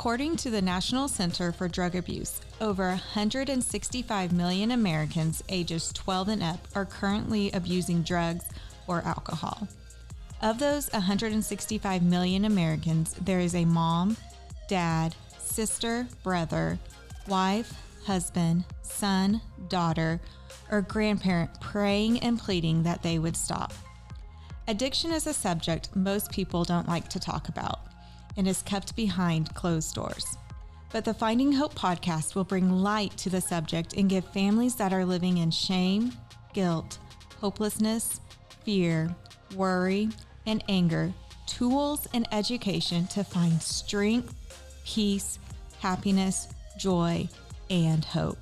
According to the National Center for Drug Abuse, over 165 million Americans ages 12 and up are currently abusing drugs or alcohol. Of those 165 million Americans, there is a mom, dad, sister, brother, wife, husband, son, daughter, or grandparent praying and pleading that they would stop. Addiction is a subject most people don't like to talk about and is kept behind closed doors. But the Finding Hope podcast will bring light to the subject and give families that are living in shame, guilt, hopelessness, fear, worry, and anger tools and education to find strength, peace, happiness, joy, and hope.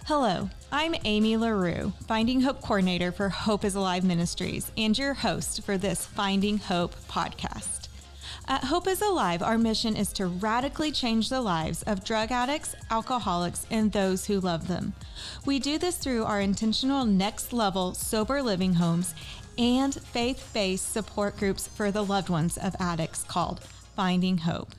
Hello, I'm Amy LaRue, Finding Hope Coordinator for Hope is Alive Ministries and your host for this Finding Hope podcast. At Hope is Alive, our mission is to radically change the lives of drug addicts, alcoholics, and those who love them. We do this through our intentional next level sober living homes and faith-based support groups for the loved ones of addicts called Finding Hope.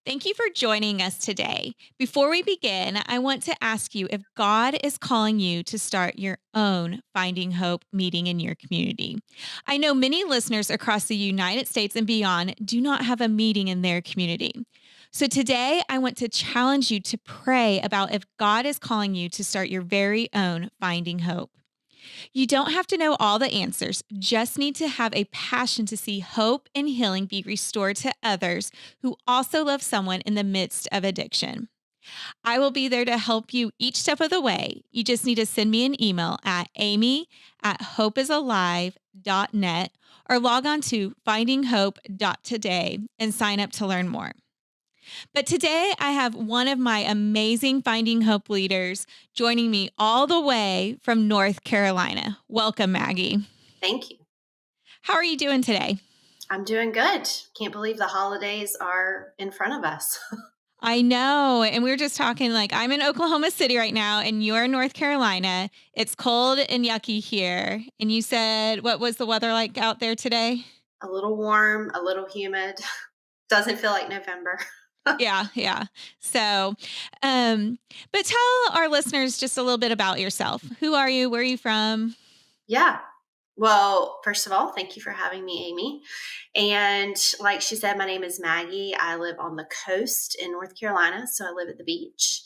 Thank you for joining us today. Before we begin, I want to ask you if God is calling you to start your own Finding Hope meeting in your community. I know many listeners across the United States and beyond do not have a meeting in their community. So today, I want to challenge you to pray about if God is calling you to start your very own Finding Hope. You don't have to know all the answers, just need to have a passion to see hope and healing be restored to others who also love someone in the midst of addiction. I will be there to help you each step of the way. You just need to send me an email at amy@hopeisalive.net or log on to findinghope.today and sign up to learn more. But today I have one of my amazing Finding Hope leaders joining me all the way from North Carolina. Welcome, Maggie. Thank you. How are you doing today? I'm doing good. Can't believe the holidays are in front of us. I know. And we were just talking I'm in Oklahoma City right now and you're in North Carolina. It's cold and yucky here. And you said, what was the weather like out there today? A little warm, a little humid. Doesn't feel like November. Yeah. So, but tell our listeners just a little bit about yourself. Who are you? Where are you from? Yeah. Well, first of all, thank you for having me, Amy. And like she said, my name is Maggie. I live on the coast in North Carolina, so I live at the beach.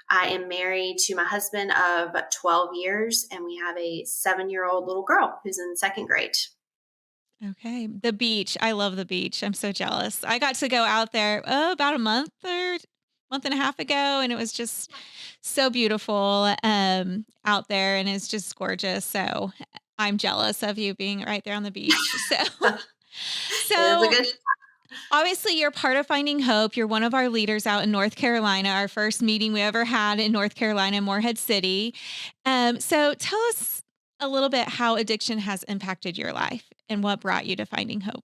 I am married to my husband of 12 years, and we have a 7-year-old little girl who's in second grade. Okay. The beach. I love the beach. I'm so jealous. I got to go out there about a month and a half ago, and it was just so beautiful out there, and it's just gorgeous. So I'm jealous of you being right there on the beach. So, It is a so good. obviously you're part of Finding Hope. You're one of our leaders out in North Carolina. Our first meeting we ever had in North Carolina, Morehead City. So tell us a little bit how addiction has impacted your life and what brought you to Finding Hope.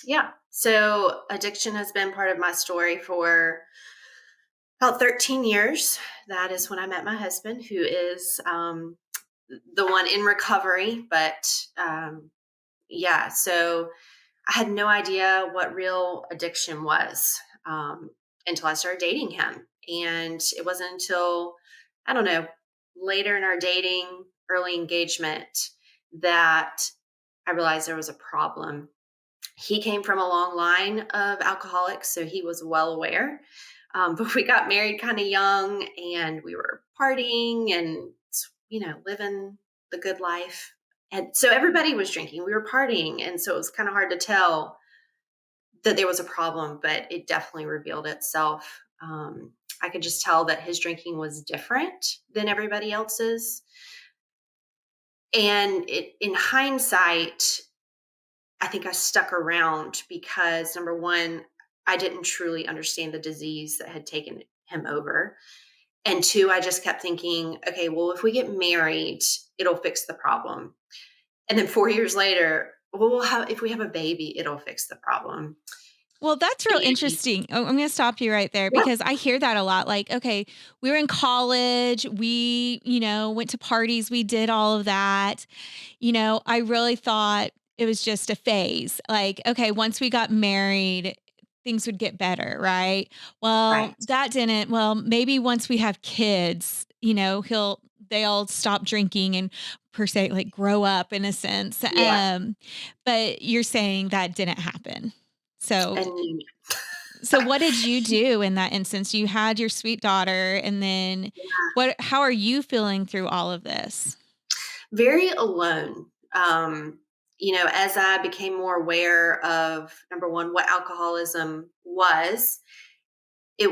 Yeah. So addiction has been part of my story for about 13 years. That is when I met my husband, who is the one in recovery. But so I had no idea what real addiction was until I started dating him. And it wasn't until, I don't know, later in our dating, early engagement, that I realized there was a problem. He came from a long line of alcoholics, so he was well aware. But we got married kind of young, and we were partying and, living the good life. And so everybody was drinking. We were partying. And so it was kind of hard to tell that there was a problem, but it definitely revealed itself. I could just tell that his drinking was different than everybody else's. And in hindsight, I think I stuck around because, number one, I didn't truly understand the disease that had taken him over. And two, I just kept thinking, okay, well, if we get married, it'll fix the problem. And then 4 years later, well, if we have a baby, it'll fix the problem. Well, that's real interesting. Oh, I'm going to stop you right there because I hear that a lot. Okay, we were in college. We, went to parties. We did all of that. I really thought it was just a phase. Okay, once we got married, things would get better, right? Well, Right. that didn't. Well, maybe once we have kids, they'll stop drinking and per se like grow up in a sense. Yeah. But you're saying that didn't happen. So And so what did you do in that instance? You had your sweet daughter and then how are you feeling through all of this? very alone. As I became more aware of number one, what alcoholism was, it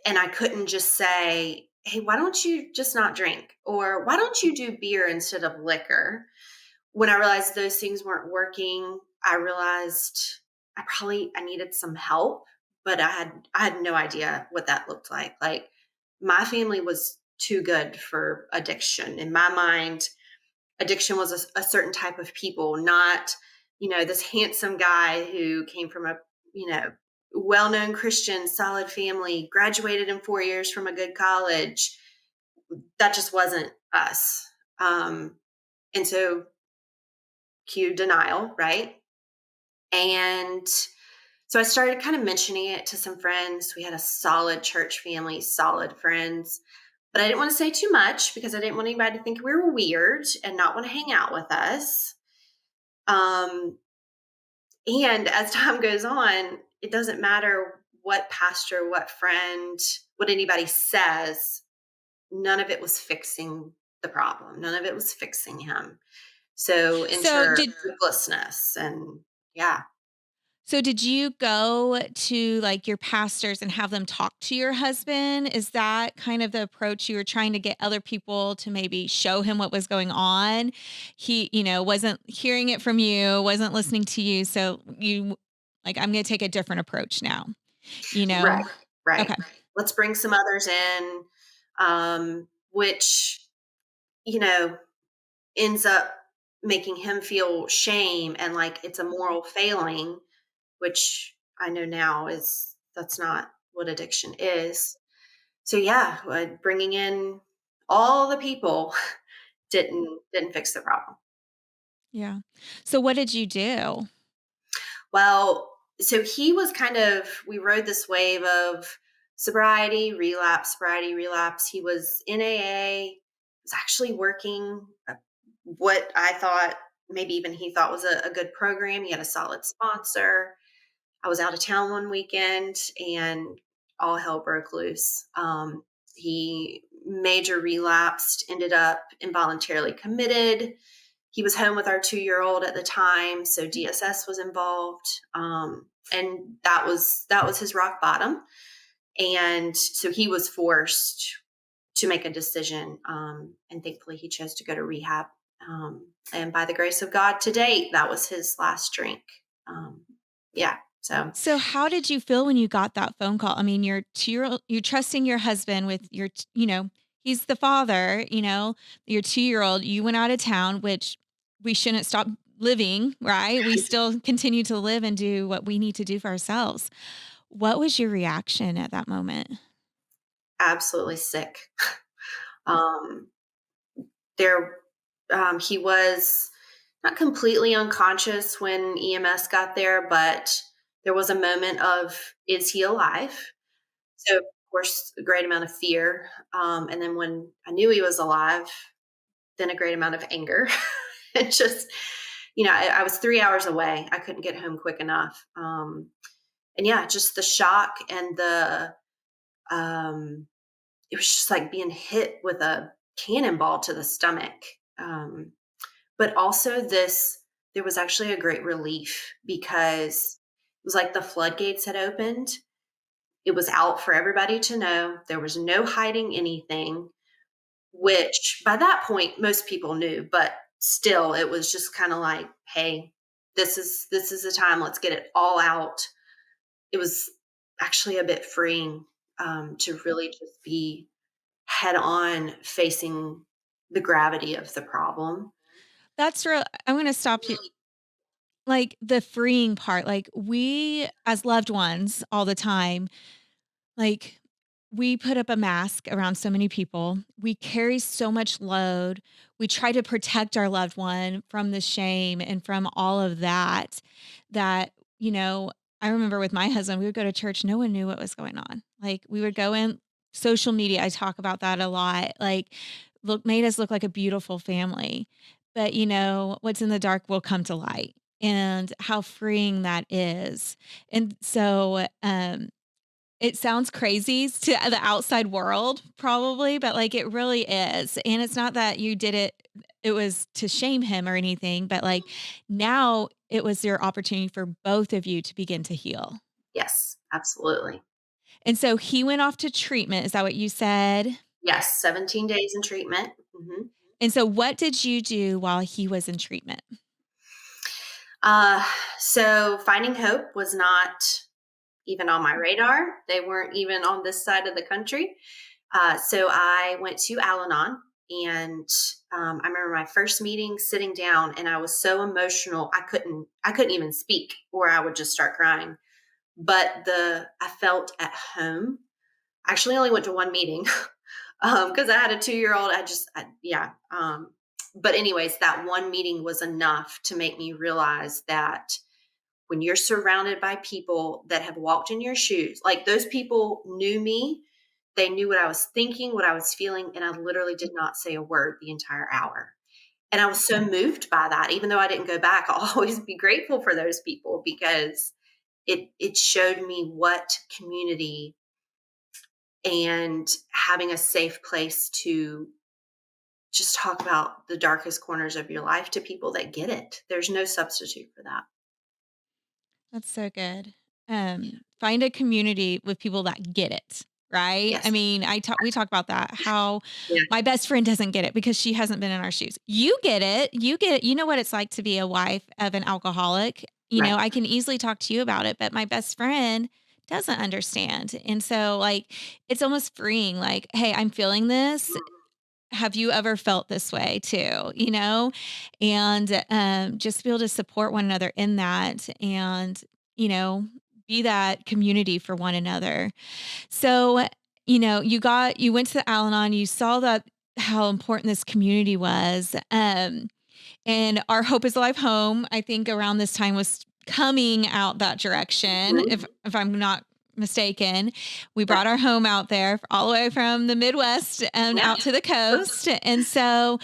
and I couldn't just say, "Hey, why don't you just not drink?" or "Why don't you do beer instead of liquor?" When I realized those things weren't working, I realized I needed some help, but I had no idea what that looked like. Like my family was too good for addiction. In my mind, addiction was a certain type of people, not, this handsome guy who came from a, you know, well-known Christian, solid family, graduated in 4 years from a good college. That just wasn't us. And so cue denial, right? And so I started kind of mentioning it to some friends. We had a solid church family, solid friends, but I didn't want to say too much because I didn't want anybody to think we were weird and not want to hang out with us. Um, and as time goes on, it doesn't matter what pastor, what friend, what anybody says, none of it was fixing the problem. None of it was fixing him. So So enter did hopelessness and yeah. So did you go to, like, your pastors and have them talk to your husband? Is that kind of the approach you were trying to get other people to maybe show him what was going on? He, wasn't hearing it from you, wasn't listening to you, so you like, "I'm gonna take a different approach now," you Right, know? right. Okay. Let's bring some others in, which, you know, ends up making him feel shame and like it's a moral failing, which I know now is that's not what addiction is. So yeah, bringing in all the people didn't fix the problem. Yeah. So what did you do? Well, so he was kind of, we rode this wave of sobriety, relapse. He was in AA, was actually working what I thought, maybe even he thought was a good program. He had a solid sponsor. I was out of town one weekend and all hell broke loose. He major relapsed, ended up involuntarily committed. He was home with our 2-year-old at the time, so DSS was involved, and that was his rock bottom. And so he was forced to make a decision, and thankfully he chose to go to rehab. And by the grace of God, to date, that was his last drink. Um, yeah, so So how did you feel when you got that phone call? I mean, you're trusting your husband with he's the father, your 2-year-old, you went out of town, which we shouldn't stop living, right? We still continue to live and do what we need to do for ourselves. What was your reaction at that moment? absolutely sick. Um, there, he was not completely unconscious when EMS got there, but there was a moment of, is he alive? So, of course, a great amount of fear. And then when I knew he was alive, then a great amount of anger. It just, I was 3 hours away. I couldn't get home quick enough. And yeah, just the shock and um, it was just like being hit with a cannonball to the stomach. Um, but also there was actually a great relief because it was like the floodgates had opened. It was out for everybody to know. There was no hiding anything, which by that point most people knew, but still it was just kind of like, hey, this is the time, let's get it all out. It was actually a bit freeing, to really just be head on facing the gravity of the problem. That's real. I'm going to stop you. Like the freeing part, like we as loved ones all the time, like, we put up a mask around so many people. We carry so much load. We try to protect our loved one from the shame and from all of that, that, I remember with my husband, we would go to church, no one knew what was going on. Like, we would go in social media, I talk about that a lot, like, made us look like a beautiful family. But, what's in the dark will come to light, and how freeing that is. And so, it sounds crazy to the outside world probably, but, like, it really is, and it's not that you did it was to shame him or anything, but, like, now it was your opportunity for both of you to begin to heal. Yes, absolutely. And so he went off to treatment, is that what you said? Yes, 17 days in treatment. Mhm. And so what did you do while he was in treatment? Uh, so finding hope was not even on my radar. They weren't even on this side of the country. So I went to Al-Anon, and I remember my first meeting sitting down, and I was so emotional I couldn't even speak, or I would just start crying. But the I felt at home. I actually only went to one meeting because I had a 2-year old. Yeah. But anyways, that one meeting was enough to make me realize that when you're surrounded by people that have walked in your shoes, like those people knew me, they knew what I was thinking, what I was feeling, and I literally did not say a word the entire hour. And I was so moved by that. Even though I didn't go back, I'll always be grateful for those people because it showed me what community and having a safe place to just talk about the darkest corners of your life to people that get it. There's no substitute for that. That's so good. Find a community with people that get it, right? I Yes. mean, we talk about that, how Yeah. my best friend doesn't get it because she hasn't been in our shoes. You get it. You get it. You know what it's like to be a wife of an alcoholic. Right. I can easily talk to you about it, but my best friend doesn't understand. And so like it's almost freeing like, hey, I'm feeling this. Have you ever felt this way too? And just be able to support one another in that, and you know be that community for one another. So you went to the Al-Anon, you saw that how important this community was. And our Hope is Alive home, I think around this time was coming out that direction, if Mhm. I'm not mistaken. We Right. brought our home out there all the way from the Midwest and Yeah. out to the coast. And so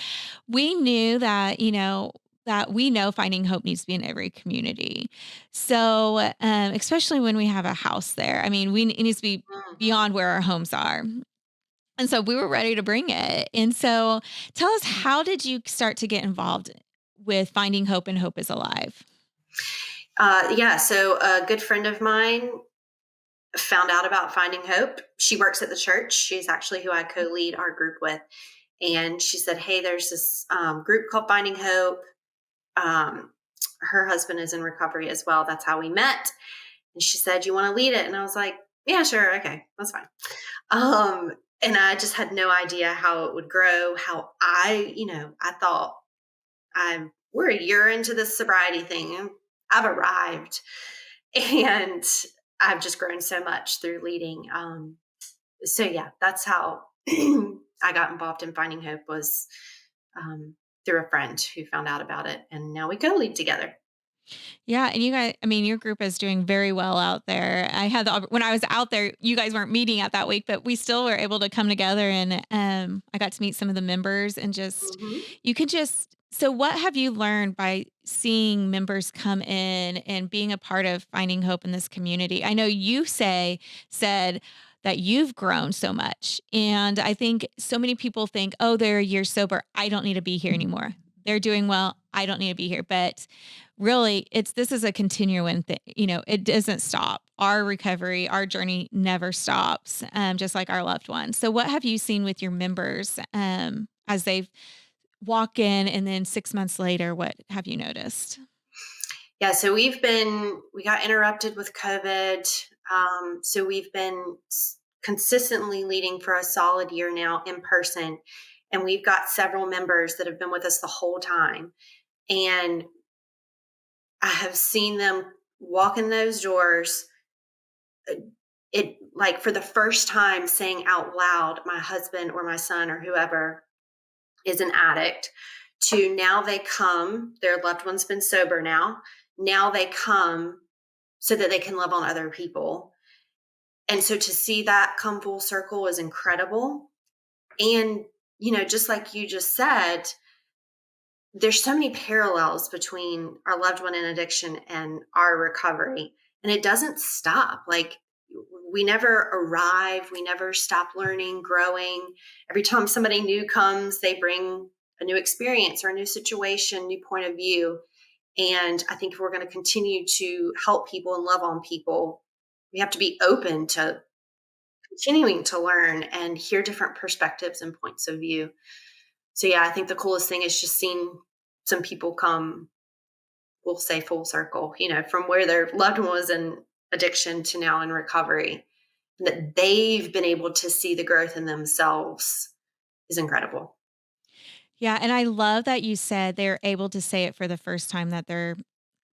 we knew that, we know finding hope needs to be in every community. So, especially when we have a house there, I mean, it needs to be Mhm. beyond where our homes are. And so we were ready to bring it. And so tell us, how did you start to get involved with finding hope and Hope is Alive? Yeah. So a good friend of mine found out about Finding Hope. She works at the church. She's actually who I co-lead our group with. And she said, "Hey, there's this group called Finding Hope." Um, Her husband is in recovery as well. That's how we met. And she said, "You want to lead it?" And I was like, "Yeah, sure. Okay, that's fine." And I just had no idea how it would grow. I thought we're a year into this sobriety thing. And I've arrived, and I've just grown so much through leading. So yeah, that's how I got involved in Finding Hope was um, through a friend who found out about it, and now we co-lead together. Yeah, and you guys, I mean, your group is doing very well out there. When I was out there, you guys weren't meeting at that week, but we still were able to come together, and I got to meet some of the members, and Mhm. you could just. So, what have you learned by seeing members come in and being a part of finding hope in this community? I know said that you've grown so much, and I think so many people think, oh, they're a year sober, I don't need to be here anymore. They're doing well, I don't need to be here, but really this is a continuing thing. It doesn't stop. Our recovery, our journey never stops, just like our loved ones. So what have you seen with your members, as they walk in, and then 6 months later, what have you noticed? Yeah, so we got interrupted with COVID. So we've been consistently leading for a solid year now in person. And we've got several members that have been with us the whole time. And I have seen them walk in those doors, it like for the first time saying out loud, my husband or my son or whoever is an addict, to now they come, their loved one's been sober now. Now they come so that they can love on other people. And so to see that come full circle is incredible. And, just like you just said, there's so many parallels between our loved one in addiction and our recovery, and it doesn't stop. Like, we never arrive, we never stop learning, growing. Every time somebody new comes, they bring a new experience or a new situation, new point of view. And I think if we're going to continue to help people and love on people, we have to be open to continuing to learn and hear different perspectives and points of view. So yeah, I think the coolest thing is just seeing some people come, we'll say full circle, from where their loved one was in addiction to now in recovery. That they've been able to see the growth in themselves is incredible. Yeah, and I love that you said they're able to say it for the first time that their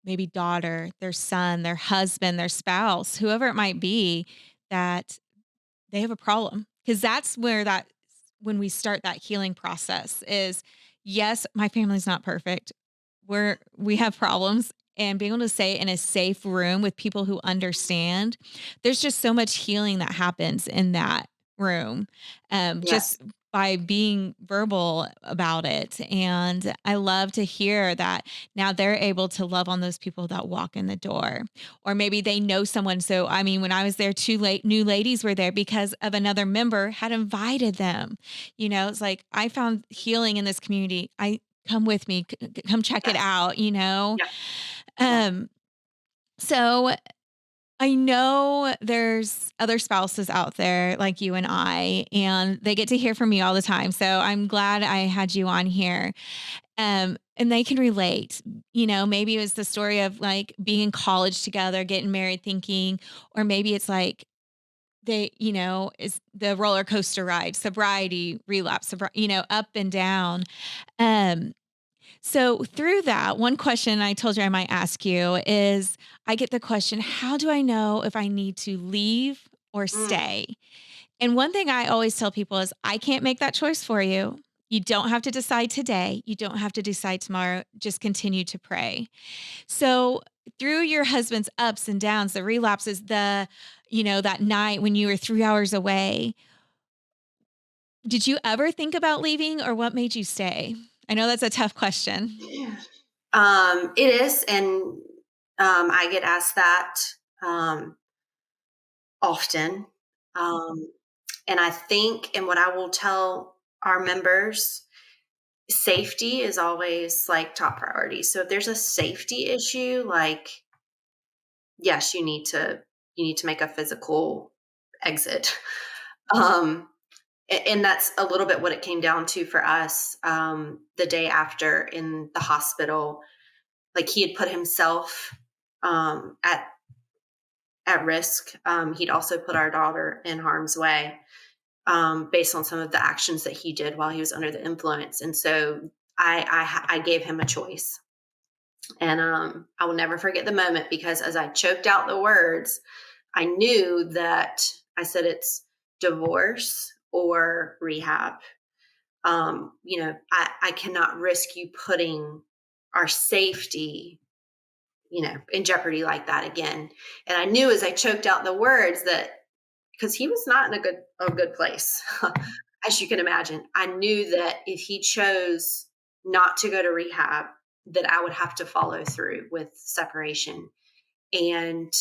maybe daughter, their son, their husband, their spouse, whoever it might be, that they have a problem. Because that's where that when we start that healing process is, yes, my family's not perfect. We have problems, and being able to say it in a safe room with people who understand, there's just so much healing that happens in that room, Yes. just by being verbal about it. And I love to hear that now they're able to love on those people that walk in the door, or maybe they know someone. So, I mean, when I was there, two late new ladies were there because of another member had invited them. It's like I found healing in this community. I come with me, come check it Yes. out, you know? Yeah. Yeah. Um, so I know there's other spouses out there like you and I, and they get to hear from me all the time. So I'm glad I had you on here. And they can relate. Maybe it was the story of like being in college together, getting married, thinking, or maybe it's like is the roller coaster ride, sobriety, relapse, up and down. Um, so through that, one question I told you I might ask you is I get the question, how do I know if I need to leave or Mm. stay? And one thing I always tell people is I can't make that choice for you. You don't have to decide today. You don't have to decide tomorrow. Just continue to pray. So through your husband's ups and downs, the relapses, that night when you were 3 hours away, did you ever think about leaving or what made you stay? I know that's a tough question. Yeah. It is, and I get asked that um, often. Um, and I think, and what I will tell our members, safety is always like top priority. So if there's a safety issue, like, yes, you need to make a physical exit. Um, and that's a little bit what it came down to for us. The day after in the hospital, like he had put himself at risk. He'd also put our daughter in harm's way, based on some of the actions that he did while he was under the influence. And so I gave him a choice, and I will never forget the moment because as I choked out the words, I knew that I said it's divorce or rehab. I cannot risk you putting our safety, in jeopardy like that again. And I knew as I choked out the words that because he was not in a good place, as you can imagine. I knew that if he chose not to go to rehab, that I would have to follow through with separation. And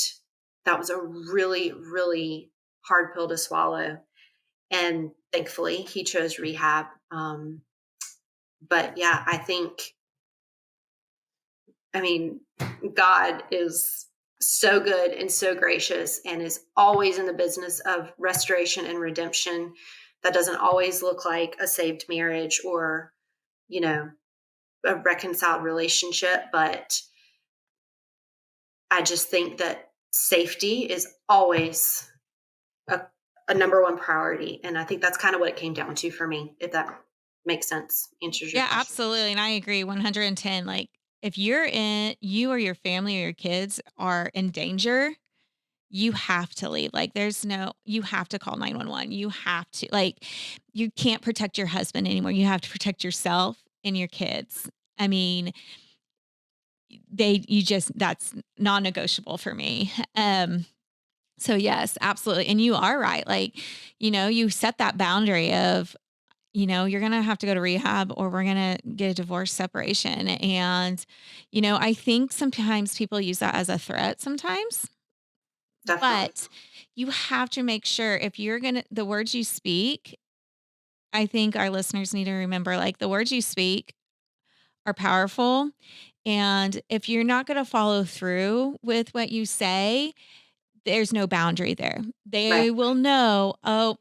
that was a really, really hard pill to swallow. And thankfully, he chose rehab. But yeah, I mean, God is so good and so gracious and is always in the business of restoration and redemption. That doesn't always look like a saved marriage or, you know, a reconciled relationship. But I just think that safety is always a, a number one priority. And I think that's kind of what it came down to for me, if that makes sense, answers your Yeah, question. absolutely. And I agree 110. Like if you or your family or your kids are in danger, you have to leave. Like you have to call 911. You have to, like, you can't protect your husband anymore. You have to protect yourself and your kids. I mean, that's non-negotiable for me. So yes, absolutely. And you are right. Like, you set that boundary of, you're going to have to go to rehab or we're going to get a divorce separation. And, I think sometimes people use that as a threat sometimes, Definitely. but you have to make sure if you're going to, the words you speak, I think our listeners need to remember like the words you speak are powerful. And if you're not going to follow through with what you say, there's no boundary there. Right. They will know, oh,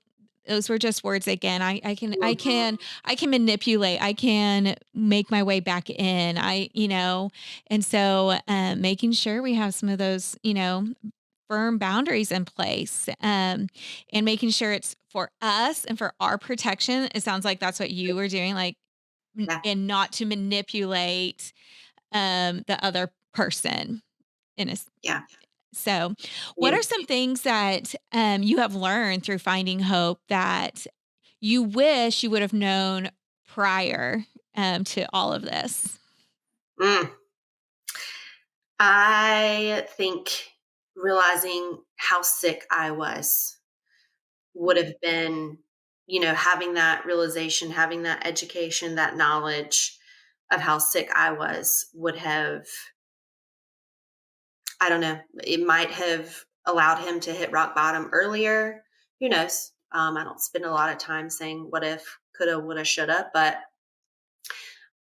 those were just words again. Mhm. I can manipulate. I can make my way back in. And so making sure we have some of those, firm boundaries in place, and making sure it's for us and for our protection. It sounds like that's what you were doing, like, Yeah. and not to manipulate the other person in a Yeah. so, what are You some things that you have learned through finding hope that you wish you would have known prior to all of this? mm. I think realizing how sick I was would have been, having that realization, having that education, that knowledge of how sick I was would have, I don't know, it might have allowed him to hit rock bottom earlier. Who knows? I don't spend a lot of time saying what if, coulda, woulda, shoulda, but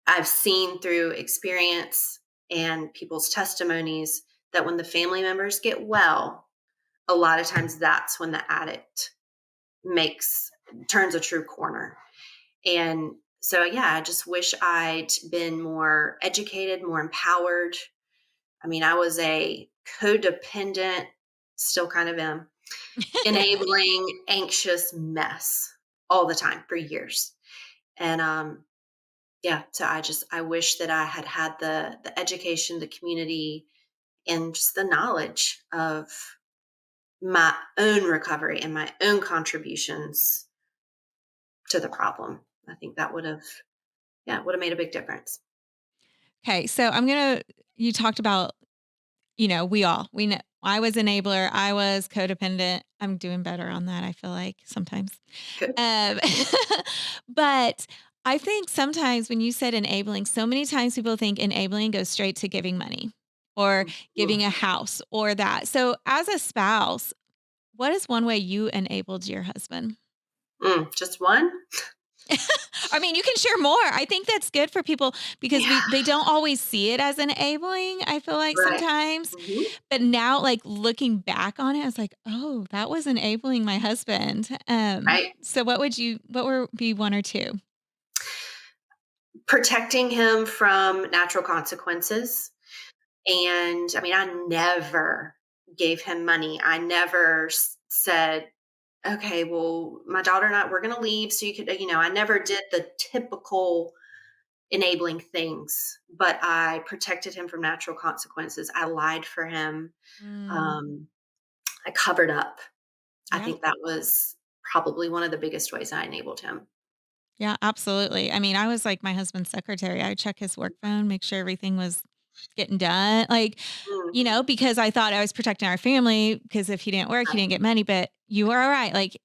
I've seen through experience and people's testimonies that when the family members get well, a lot of times that's when the addict makes turns a true corner. And so, yeah, I just wish I'd been more educated, more empowered. I mean, I was a codependent, still kind of am, enabling, anxious mess all the time for years. And yeah, so I wish that I had had the education, the community, and just the knowledge of my own recovery and my own contributions to the problem. I think that would have, yeah, would have made a big difference. Okay, so you talked about, we know I was enabler, I was codependent. I'm doing better on that, I feel like sometimes. Good. Um, but I think sometimes when you said enabling, so many times people think enabling goes straight to giving money or Mm, giving a house or that. So as a spouse, what is one way you enabled your husband? just one? I mean, you can share more. I think that's good for people because Yeah, they don't always see it as enabling, I feel like right. sometimes. Mhm. But now like looking back on it, it's like, "Oh, that was enabling my husband." Right. So what would be one or two? Protecting him from natural consequences. And I mean, I never gave him money. I never said, okay, well, my daughter and I, we're going to leave. So you could, I never did the typical enabling things, but I protected him from natural consequences. I lied for him. Mm, Um, I covered up. I yeah. think that was probably one of the biggest ways I enabled him. Yeah, absolutely. I mean, I was like my husband's secretary. I would check his work phone, make sure everything was getting done. Like, Mhm. because I thought I was protecting our family because if he didn't work, he Right. didn't get money. But you are right. Like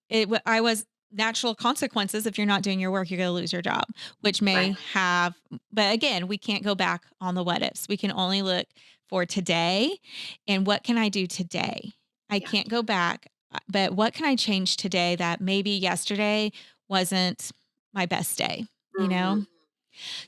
I was natural consequences. If you're not doing your work, you're going to lose your job, which Right. may have. But again, we can't go back on the what ifs. We can only look for today, and what can I do today? I Yeah. can't go back, but what can I change today that maybe yesterday wasn't my best day? You Mhm. know.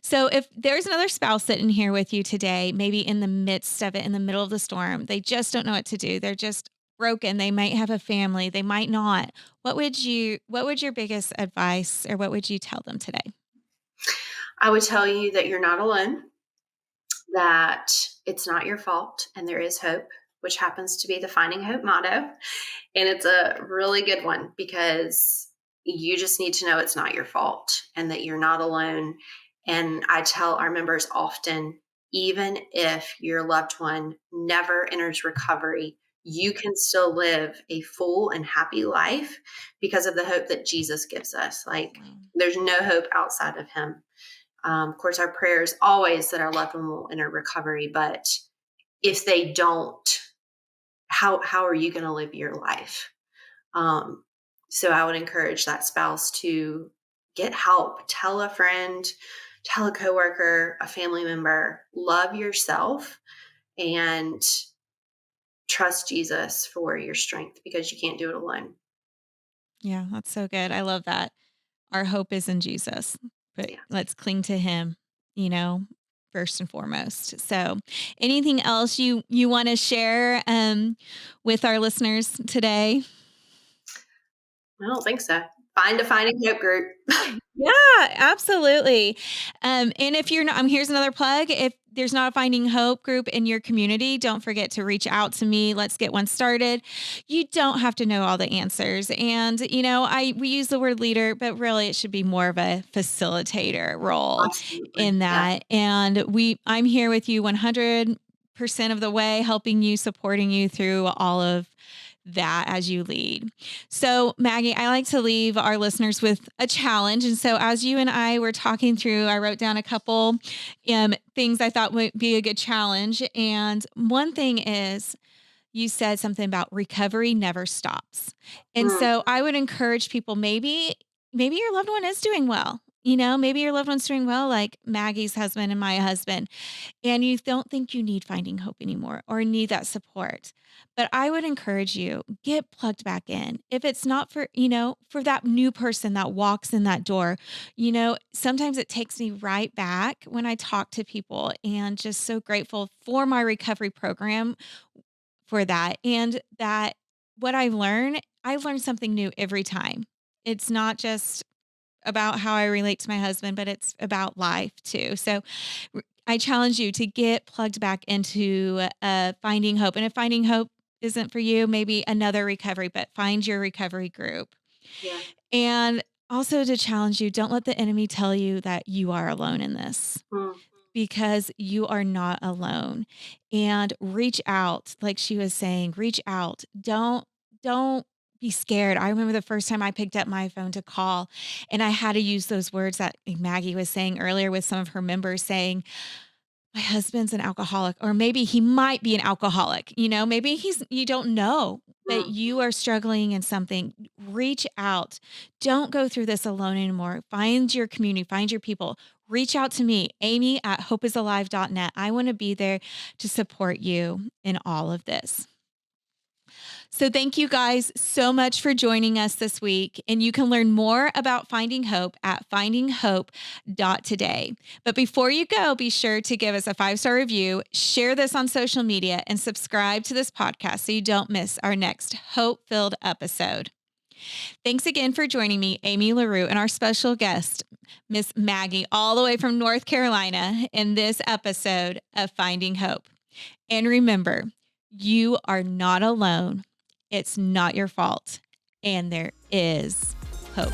So if there's another spouse sitting here with you today, maybe in the midst of it, in the middle of the storm, they just don't know what to do. They're just broken. They might have a family, they might not. What would your biggest advice or what would you tell them today? I would tell you that you're not alone, that it's not your fault, and there is hope, which happens to be the Finding Hope motto. And it's a really good one because you just need to know it's not your fault and that you're not alone. And I tell our members often, even if your loved one never enters recovery, you can still live a full and happy life because of the hope that Jesus gives us. Like, Wow. there's no hope outside of him. Of course, our prayer is always that our loved one will enter recovery, but if they don't, how are you going to live your life? Um, so I would encourage that spouse to get help. Tell a friend, tell a coworker, a family member, love yourself and trust Jesus for your strength because you can't do it alone. Yeah, that's so good. I love that. Our hope is in Jesus, but Yeah. let's cling to him, you know, first and foremost. So, anything else you want to share with our listeners today? I don't think so. Find a Finding Hope group. Yeah, absolutely. And if you're not, here's another plug. If there's not a Finding Hope group in your community, don't forget to reach out to me. Let's get one started. You don't have to know all the answers. And, we use the word leader, but really it should be more of a facilitator role Absolutely. in Yeah. that. And I'm here with you 100% of the way, helping you, supporting you through all of that as you lead. So, Maggie, I like to leave our listeners with a challenge. And so, as you and I were talking through, I wrote down a couple things I thought would be a good challenge. And one thing is, you said something about recovery never stops. And Mm, so, I would encourage people maybe your loved one is doing well. Maybe your loved one's doing well, like Maggie's husband and my husband, and you don't think you need Finding Hope anymore or need that support. But I would encourage you, get plugged back in. If it's not for that new person that walks in that door, sometimes it takes me right back when I talk to people, and just so grateful for my recovery program for that. And that what I learn something new every time. It's not just about how I relate to my husband, but it's about life too. So I challenge you to get plugged back into Finding Hope. And if Finding Hope isn't for you, maybe another recovery, but find your recovery group. yeah. And also to challenge you, don't let the enemy tell you that you are alone in this, Mm, because you are not alone. And reach out, like she was saying, reach out. Don't be scared. I remember the first time I picked up my phone to call, and I had to use those words that Maggie was saying earlier with some of her members saying, my husband's an alcoholic, or maybe he might be an alcoholic. Maybe you don't know, but mm, you are struggling in something. Reach out. Don't go through this alone anymore. Find your community, find your people. Reach out to me, Amy at hopeisalive.net. I want to be there to support you in all of this. So thank you guys so much for joining us this week. And you can learn more about Finding Hope at findinghope.today. But before you go, be sure to give us a 5-star review, share this on social media, and subscribe to this podcast so you don't miss our next hope-filled episode. Thanks again for joining me, Amy LaRue, and our special guest, Miss Maggie, all the way from North Carolina, in this episode of Finding Hope. And remember, you are not alone. It's not your fault. And there is hope.